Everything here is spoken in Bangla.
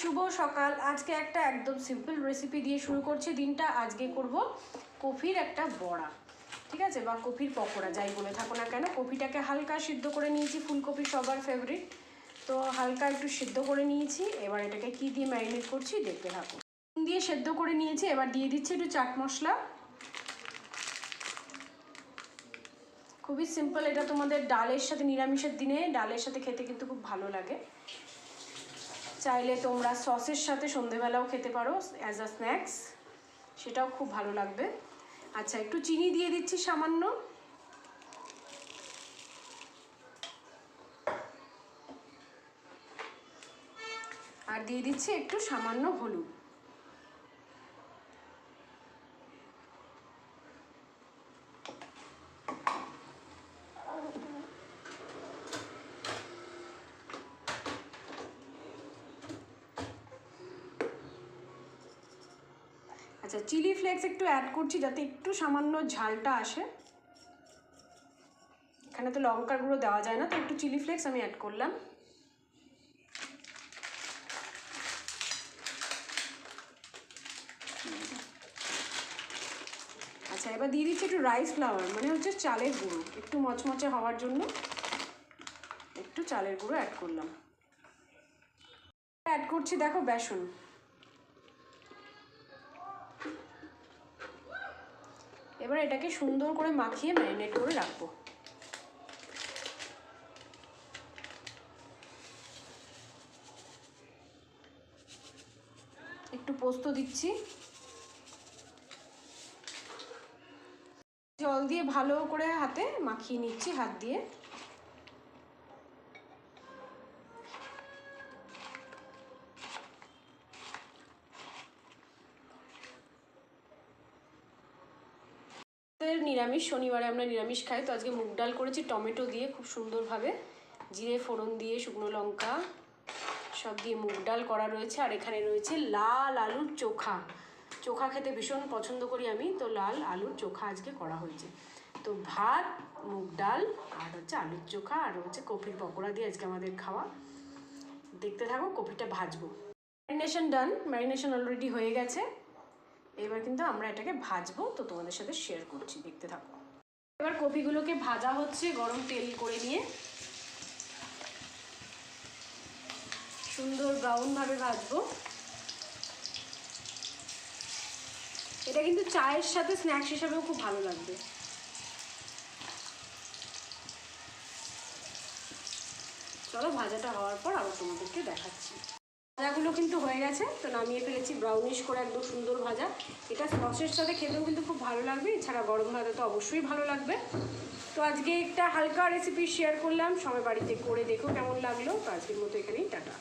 শুভ সকাল। আজকে একটা একদম সিম্পল রেসিপি দিয়ে শুরু করছি দিনটা। আজকে করব কফির একটা বড়া, ঠিক আছে, বা কফির পকোড়া, যাই বলে থাকো না কেন। কফিটাকে হালকা সিদ্ধ করে নিয়েছি, ফুলকপি সবার ফেভারিট, তো হালকা একটু সিদ্ধ করে নিয়েছি। এবার এটাকে কি দিয়ে ম্যারিনেট করছি দেখতে থাকো। দিয়ে সেদ্ধ করে নিয়েছি, এবার দিয়ে দিচ্ছি একটু চাট মশলা। খুবই সিম্পল, এটা তোমাদের ডালের সাথে, নিরামিষের দিনে ডালের সাথে খেতে কিন্তু খুব ভালো লাগে। চাইলে তোমরা সসের সাথে সন্ধেবেলাও খেতে পারো অ্যাজ আ স্ন্যাক্স, সেটাও খুব ভালো লাগবে। আচ্ছা, একটু চিনি দিয়ে দিচ্ছি সামান্য, আর দিয়ে দিচ্ছি একটু সামান্য হলুদ। আচ্ছা, চিলি ফ্লেক্স একটু অ্যাড করছি যাতে একটু সামান্য ঝালটা আসে। এখানে তো লঙ্কার গুঁড়ো দেওয়া যায় না, তো একটু চিলি ফ্লেক্স আমি অ্যাড করলাম। আচ্ছা, এবার দিয়ে দিচ্ছি একটু রাইস ফ্লাওয়ার, মানে হচ্ছে চালের গুঁড়ো, একটু মচমচে হওয়ার জন্য একটু চালের গুঁড়ো অ্যাড করলাম। অ্যাড করছি দেখো বেসন। এবার এটাকে সুন্দর করে মাখিয়ে ম্যারিনেট করে রাখবো। একটু পোস্ত দিচ্ছি, জল দিয়ে ভালো করে হাতে মাখিয়ে নিচ্ছি, হাত দিয়ে। নিরামিষ, শনিবারে আমরা নিরামিষ খাই, তো আজকে মুগ ডাল করেছি টমেটো দিয়ে খুব সুন্দরভাবে, জিরে ফোড়ন দিয়ে, শুকনো লঙ্কা সব দিয়ে মুগ ডাল করা রয়েছে। আর এখানে রয়েছে লাল আলুর চোখা। চোখা খেতে ভীষণ পছন্দ করি আমি, তো লাল আলুর চোখা আজকে করা হয়েছে। তো ভাত, মুগ ডাল, আর হচ্ছে আলুর চোখা, আর হচ্ছে কফির পকোড়া দিয়ে আজকে আমাদের খাওয়া। দেখতে থাকো, কফিটা ভাজবো। ম্যারিনেশন ডান, ম্যারিনেশন অলরেডি হয়ে গেছে। এবার কিন্তু আমরা এটাকে ভাজবো, তো তোমাদের সাথে শেয়ার করছি, দেখতে থাকো। এবার কপিগুলোকে ভাজা হচ্ছে গরম তেল করে নিয়ে, সুন্দর ব্রাউনভাবে ভাজবো। এটা কিন্তু চায়ের সাথে স্ন্যাক্স হিসাবেও খুব ভালো লাগবে। চলো, ভাজাটা হওয়ার পর আবার তোমাদেরকে দেখাচ্ছি। ভাজাগুলো কিন্তু হয়ে গেছে, তো নামিয়ে ফেলেছি, ব্রাউনিশ করে একদম সুন্দর ভাজা। এটা সসের সাথে খেতেও কিন্তু খুব ভালো লাগবে, এছাড়া গরম ভাতে তো অবশ্যই ভালো লাগবে। তো আজকে একটা হালকা রেসিপি শেয়ার করলাম, সবাই বাড়িতে করে দেখো কেমন লাগলো। তো আজকের মতো এখানেই টাটা।